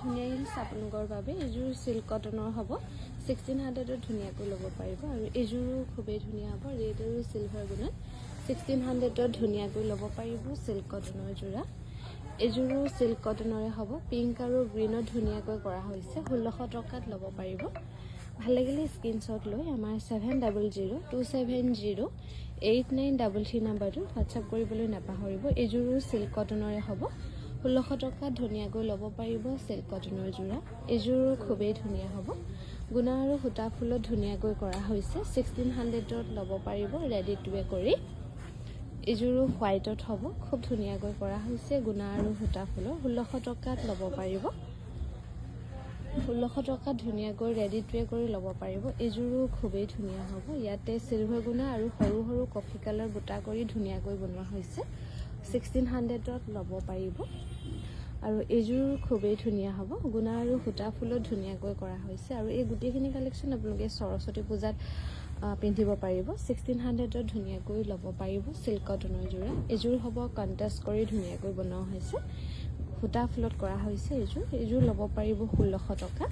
ধুনীয়া হিলছ আপোনালোকৰ বাবে এইযোৰ চিল্ক কটনৰ হ'ব 1600ত ধুনীয়াকৈ ল'ব পাৰিব আৰু এইযোৰো খুবেই ধুনীয়া হ'ব ৰেড আৰু চিলভাৰ গুণত 1600ত ধুনীয়াকৈ ল'ব পাৰিব চিল্ক কটনৰ যোৰা এইযোৰো চিল্ক কটনৰে হ'ব পিংক আৰু গ্ৰীনত ধুনীয়াকৈ কৰা হৈছে 1600 টকাত ল'ব পাৰিব ভাল লাগিলে স্ক্ৰীনশ্বট লৈ আমাৰ 7002708933 নম্বৰটো হোৱাটছআপ কৰিবলৈ নাপাহৰিব এইযোৰো চিল্ক কটনৰে হ'ব 1600 টকাত ধুনীয়াকৈ ল'ব পাৰিব চিল্ক কটনৰ যোৰা এইযোৰো খুবেই ধুনীয়া হ'ব গুণা আৰু সূতা ফুলত ধুনীয়াকৈ কৰা হৈছে 1600ত ল'ব পাৰিব ৰেডি টু ৱে কৰি এইযোৰো হোৱাইটত হ'ব খুব ধুনীয়াকৈ কৰা হৈছে গুণা আৰু সূতা ফুলৰ 1600 টকাত ল'ব পাৰিব 1600 টকাত ধুনীয়াকৈ ৰেডি টু ৱে কৰি ল'ব পাৰিব এইযোৰো খুবেই ধুনীয়া হ'ব ইয়াতে চিলভাৰ গুণা আৰু সৰু সৰু কফি কালাৰ বুটা কৰি ধুনীয়াকৈ বনোৱা হৈছে 1600ত ল'ব পাৰিব আৰু এইযোৰ খুবেই ধুনীয়া হ'ব গুণা আৰু সূতা ফুলত ধুনীয়াকৈ কৰা হৈছে আৰু এই গোটেইখিনি কালেকশ্যন আপোনালোকে সৰস্বতী পূজাত পিন্ধিব পাৰিব 1600ত ধুনীয়াকৈ ল'ব পাৰিব চিল্ক কটনৰ যোৰা এইযোৰ হ'ব কণ্ট্ৰাষ্ট কৰি ধুনীয়াকৈ বনোৱা হৈছে সূতা ফুলত কৰা হৈছে এইযোৰ ল'ব পাৰিব 1600 টকা